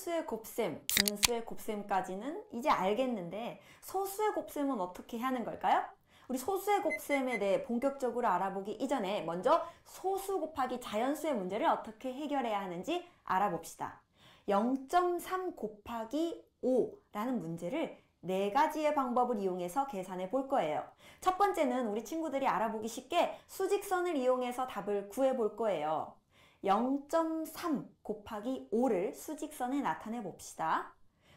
자연수의 곱셈, 분수의 곱셈까지는 이제 알겠는데 소수의 곱셈은 어떻게 하는 걸까요? 우리 소수의 곱셈에 대해 본격적으로 알아보기 이전에 먼저 소수 곱하기 자연수의 문제를 어떻게 해결해야 하는지 알아봅시다. 0.3 곱하기 5라는 문제를 4가지의 방법을 이용해서 계산해 볼 거예요. 첫 번째는 우리 친구들이 알아보기 쉽게 수직선을 이용해서 답을 구해 볼 거예요. 0.3 곱하기 5를 수직선에 나타내 봅시다.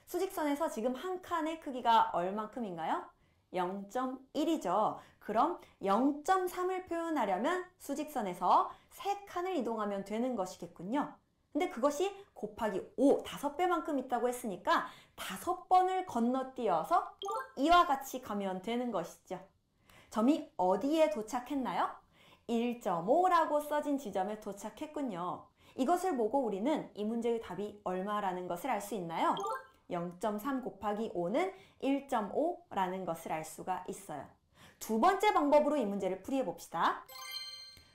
수직선에서 지금 한 칸의 크기가 얼만큼인가요? 0.1이죠. 그럼 0.3을 표현하려면 수직선에서 3칸을 이동하면 되는 것이겠군요. 근데 그것이 곱하기 5, 5배만큼 있다고 했으니까 5번을 건너뛰어서 이와 같이 가면 되는 것이죠. 점이 어디에 도착했나요? 1.5라고 써진 지점에 도착했군요. 이것을 보고 우리는 이 문제의 답이 얼마라는 것을 알 수 있나요? 0.3 곱하기 5는 1.5라는 것을 알 수가 있어요. 두 번째 방법으로 이 문제를 풀이해 봅시다.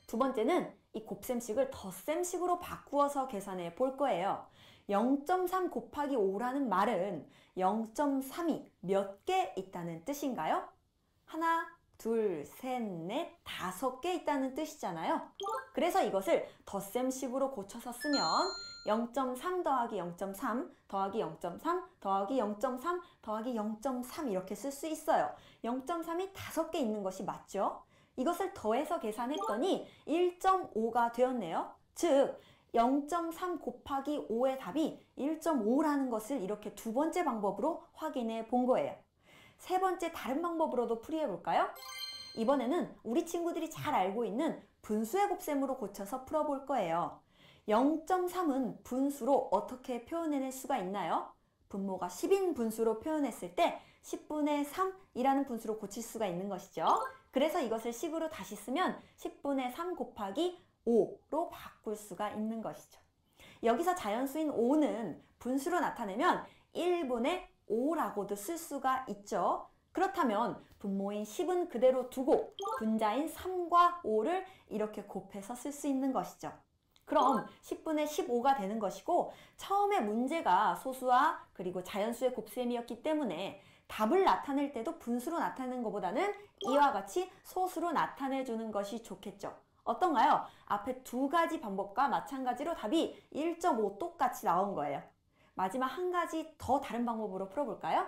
두 번째는 이 곱셈식을 덧셈식으로 바꾸어서 계산해 볼 거예요. 0.3 곱하기 5라는 말은 0.3이 몇 개 있다는 뜻인가요? 하나, 둘, 셋, 넷, 5개 있다는 뜻이잖아요. 그래서 이것을 덧셈식으로 고쳐서 쓰면 0.3 더하기 0.3 더하기 0.3 더하기 0.3 더하기 0.3 이렇게 쓸 수 있어요. 0.3이 5개 있는 것이 맞죠? 이것을 더해서 계산했더니 1.5가 되었네요. 즉 0.3 곱하기 5의 답이 1.5라는 것을 이렇게 두 번째 방법으로 확인해 본 거예요. 세 번째 다른 방법으로도 풀이해 볼까요? 이번에는 우리 친구들이 잘 알고 있는 분수의 곱셈으로 고쳐서 풀어볼 거예요. 0.3은 분수로 어떻게 표현해낼 수가 있나요? 분모가 10인 분수로 표현했을 때 10분의 3이라는 분수로 고칠 수가 있는 것이죠. 그래서 이것을 식으로 다시 쓰면 10분의 3 곱하기 5로 바꿀 수가 있는 것이죠. 여기서 자연수인 5는 분수로 나타내면 1분의 5라고도 쓸 수가 있죠. 그렇다면 분모인 10은 그대로 두고 분자인 3과 5를 이렇게 곱해서 쓸 수 있는 것이죠. 그럼 10분의 15가 되는 것이고 처음에 문제가 소수와 그리고 자연수의 곱셈이었기 때문에 답을 나타낼 때도 분수로 나타내는 것보다는 이와 같이 소수로 나타내 주는 것이 좋겠죠. 어떤가요? 앞에 두 가지 방법과 마찬가지로 답이 1.5 똑같이 나온 거예요. 마지막 한 가지 더 다른 방법으로 풀어볼까요?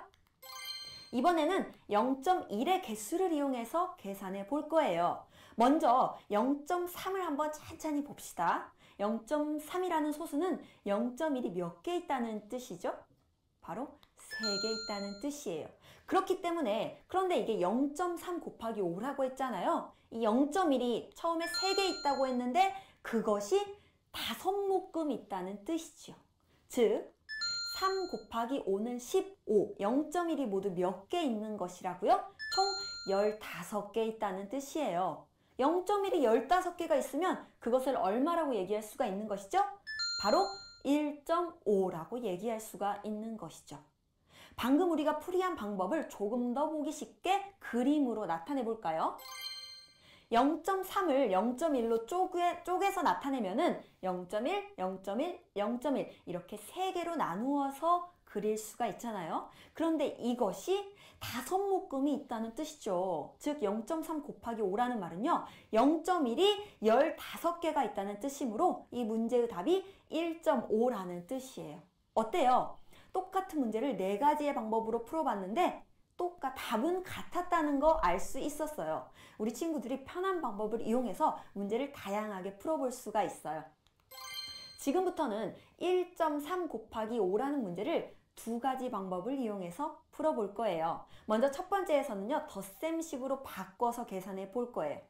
이번에는 0.1의 개수를 이용해서 계산해 볼 거예요. 먼저 0.3을 한번 천천히 봅시다. 0.3이라는 소수는 0.1이 몇 개 있다는 뜻이죠? 바로 3개 있다는 뜻이에요. 그렇기 때문에 그런데 이게 0.3 곱하기 5라고 했잖아요. 이 0.1이 처음에 3개 있다고 했는데 그것이 5묶음 있다는 뜻이죠. 즉 3 곱하기 5는 15, 0.1이 모두 몇 개 있는 것이라고요? 총 15개 있다는 뜻이에요. 0.1이 15개가 있으면 그것을 얼마라고 얘기할 수가 있는 것이죠? 바로 1.5라고 얘기할 수가 있는 것이죠. 방금 우리가 풀이한 방법을 조금 더 보기 쉽게 그림으로 나타내 볼까요? 0.3을 0.1로 쪼개서 나타내면은 0.1, 0.1, 0.1 이렇게 3개로 나누어서 그릴 수가 있잖아요. 그런데 이것이 5묶음이 있다는 뜻이죠. 즉 0.3 곱하기 5라는 말은요. 0.1이 15개가 있다는 뜻이므로 이 문제의 답이 1.5라는 뜻이에요. 어때요? 똑같은 문제를 4가지의 방법으로 풀어봤는데 답은 같았다는 거 알 수 있었어요. 우리 친구들이 편한 방법을 이용해서 문제를 다양하게 풀어볼 수가 있어요. 지금부터는 1.3 곱하기 5라는 문제를 2가지 방법을 이용해서 풀어볼 거예요. 먼저 첫 번째에서는요. 덧셈식으로 바꿔서 계산해 볼 거예요.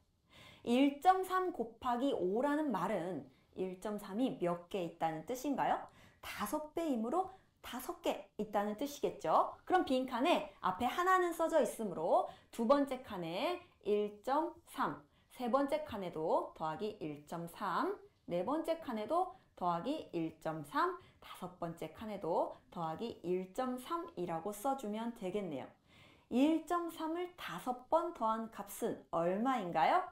1.3 곱하기 5라는 말은 1.3이 몇 개 있다는 뜻인가요? 5배이므로 5개 있다는 뜻이겠죠. 그럼 빈칸에 앞에 하나는 써져 있으므로 두 번째 칸에 1.3, 세 번째 칸에도 더하기 1.3, 네 번째 칸에도 더하기 1.3, 다섯 번째 칸에도 더하기 1.3이라고 써주면 되겠네요. 1.3을 5번 더한 값은 얼마인가요?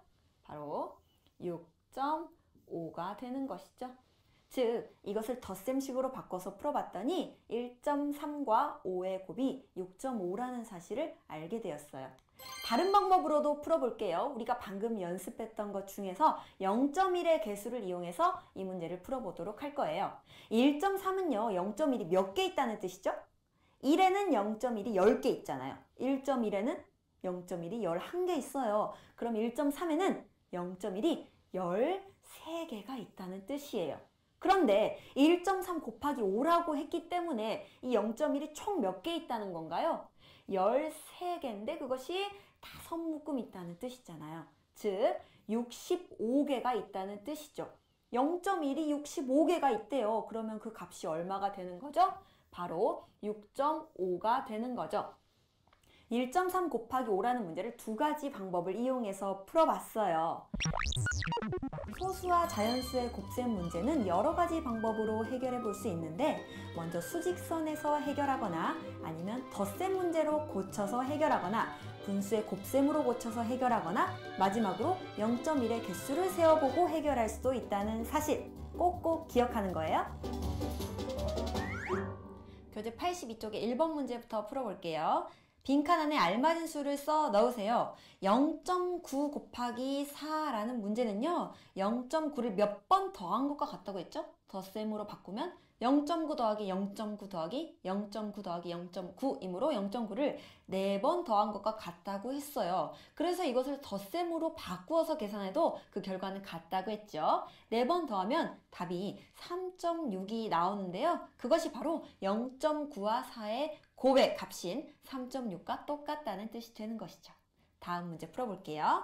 바로 6.5가 되는 것이죠. 즉 이것을 덧셈식으로 바꿔서 풀어봤더니 1.3과 5의 곱이 6.5라는 사실을 알게 되었어요. 다른 방법으로도 풀어볼게요. 우리가 방금 연습했던 것 중에서 0.1의 개수를 이용해서 이 문제를 풀어보도록 할 거예요. 1.3은요 0.1이 몇 개 있다는 뜻이죠? 1에는 0.1이 10개 있잖아요. 1.1에는 0.1이 11개 있어요. 그럼 1.3에는 0.1이 13개가 있다는 뜻이에요. 그런데 1.3 곱하기 5라고 했기 때문에 이 0.1이 총 몇 개 있다는 건가요? 13개인데 그것이 5묶음 있다는 뜻이잖아요. 즉 65개가 있다는 뜻이죠. 0.1이 65개가 있대요. 그러면 그 값이 얼마가 되는 거죠? 바로 6.5가 되는 거죠. 1.3 곱하기 5라는 문제를 두 가지 방법을 이용해서 풀어봤어요. 소수와 자연수의 곱셈 문제는 여러 가지 방법으로 해결해 볼 수 있는데 먼저 수직선에서 해결하거나 아니면 덧셈 문제로 고쳐서 해결하거나 분수의 곱셈으로 고쳐서 해결하거나 마지막으로 0.1의 개수를 세어보고 해결할 수도 있다는 사실 꼭꼭 기억하는 거예요. 교재 82쪽의 1번 문제부터 풀어볼게요. 빈칸 안에 알맞은 수를 써 넣으세요. 0.9 곱하기 4라는 문제는요. 0.9를 몇 번 더한 것과 같다고 했죠? 덧셈으로 바꾸면 0.9 더하기 0.9 더하기 0.9 더하기 0.9이므로 0.9를 4번 더한 것과 같다고 했어요. 그래서 이것을 덧셈으로 바꾸어서 계산해도 그 결과는 같다고 했죠. 4번 더하면 답이 3.6이 나오는데요. 그것이 바로 0.9와 4의 곱의 값인 3.6과 똑같다는 뜻이 되는 것이죠. 다음 문제 풀어볼게요.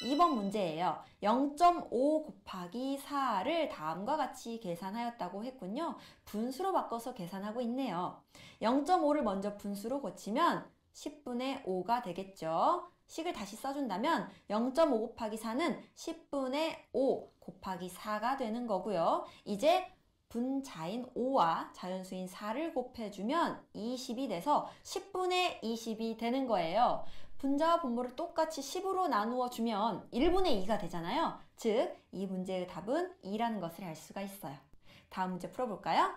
2번 문제예요. 0.5 곱하기 4를 다음과 같이 계산하였다고 했군요. 분수로 바꿔서 계산하고 있네요. 0.5를 먼저 분수로 고치면 10분의 5가 되겠죠. 식을 다시 써준다면 0.5 곱하기 4는 10분의 5 곱하기 4가 되는 거고요. 이제 분자인 5와 자연수인 4를 곱해주면 20이 돼서 10분의 20이 되는 거예요. 분자와 분모를 똑같이 10으로 나누어 주면 1분의 2가 되잖아요. 즉, 이 문제의 답은 2라는 것을 알 수가 있어요. 다음 문제 풀어볼까요?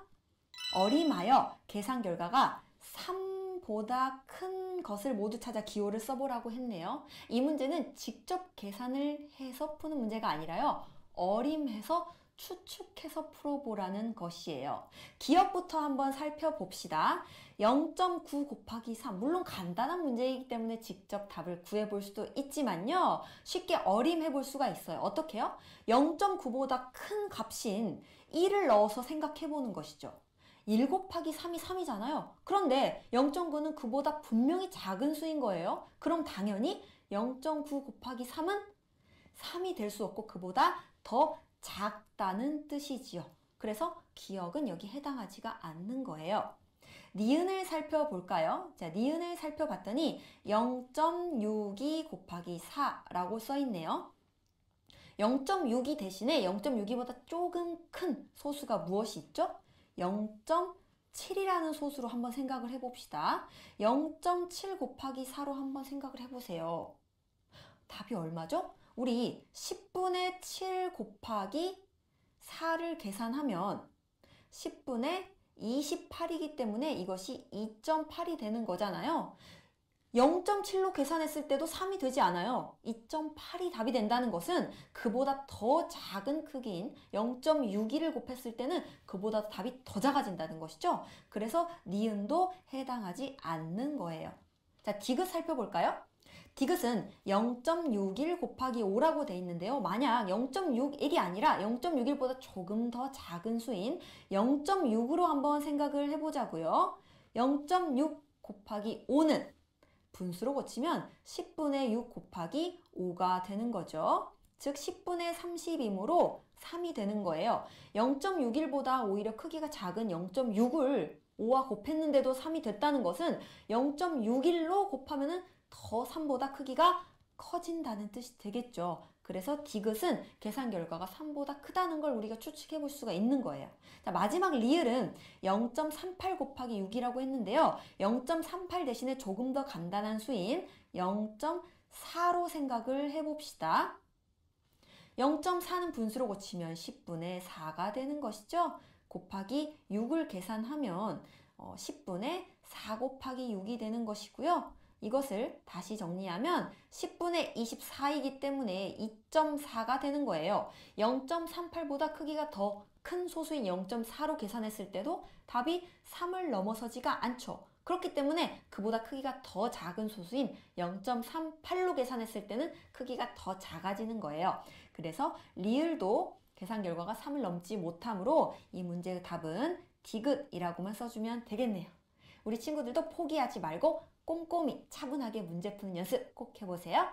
어림하여 계산 결과가 3보다 큰 것을 모두 찾아 기호를 써보라고 했네요. 이 문제는 직접 계산을 해서 푸는 문제가 아니라요. 어림해서 추측해서 풀어보라는 것이에요. 기억부터 한번 살펴봅시다. 0.9 곱하기 3, 물론 간단한 문제이기 때문에 직접 답을 구해볼 수도 있지만요. 쉽게 어림해볼 수가 있어요. 어떻게 해요? 0.9보다 큰 값인 1을 넣어서 생각해보는 것이죠. 1 곱하기 3이 3이잖아요. 그런데 0.9는 그보다 분명히 작은 수인 거예요. 그럼 당연히 0.9 곱하기 3은 3이 될 수 없고 그보다 더 작다는 뜻이지요. 그래서 기억은 여기 해당하지가 않는 거예요. 니은을 살펴볼까요? 자, 니은을 살펴봤더니 0.62 곱하기 4라고 써있네요. 0.62 대신에 0.62보다 조금 큰 소수가 무엇이 있죠? 0.7이라는 소수로 한번 생각을 해봅시다. 0.7 곱하기 4로 한번 생각을 해보세요. 답이 얼마죠? 우리 10분의 7 곱하기 4를 계산하면 10분의 28이기 때문에 이것이 2.8이 되는 거잖아요. 0.7로 계산했을 때도 3이 되지 않아요. 2.8이 답이 된다는 것은 그보다 더 작은 크기인 0.61을 곱했을 때는 그보다 답이 더 작아진다는 것이죠. 그래서 니은도 해당하지 않는 거예요. 자, 디귿 살펴볼까요? 디귿은 0.61 곱하기 5라고 돼 있는데요. 만약 0.61이 아니라 0.61보다 조금 더 작은 수인 0.6으로 한번 생각을 해보자고요. 0.6 곱하기 5는 분수로 고치면 10분의 6 곱하기 5가 되는 거죠. 즉 10분의 30이므로 3이 되는 거예요. 0.61보다 오히려 크기가 작은 0.6을 5와 곱했는데도 3이 됐다는 것은 0.61로 곱하면은 더 3보다 크기가 커진다는 뜻이 되겠죠. 그래서 디귿은 계산 결과가 3보다 크다는 걸 우리가 추측해 볼 수가 있는 거예요. 자, 마지막 리을은 0.38 곱하기 6이라고 했는데요. 0.38 대신에 조금 더 간단한 수인 0.4로 생각을 해봅시다. 0.4는 분수로 고치면 10분의 4가 되는 것이죠. 곱하기 6을 계산하면 10분의 4 곱하기 6이 되는 것이고요. 이것을 다시 정리하면 10분의 24이기 때문에 2.4가 되는 거예요. 0.38보다 크기가 더 큰 소수인 0.4로 계산했을 때도 답이 3을 넘어서지가 않죠. 그렇기 때문에 그보다 크기가 더 작은 소수인 0.38로 계산했을 때는 크기가 더 작아지는 거예요. 그래서 리을도 계산 결과가 3을 넘지 못하므로 이 문제의 답은 디귿이라고만 써주면 되겠네요. 우리 친구들도 포기하지 말고 꼼꼼히 차분하게 문제 푸는 연습 꼭 해보세요.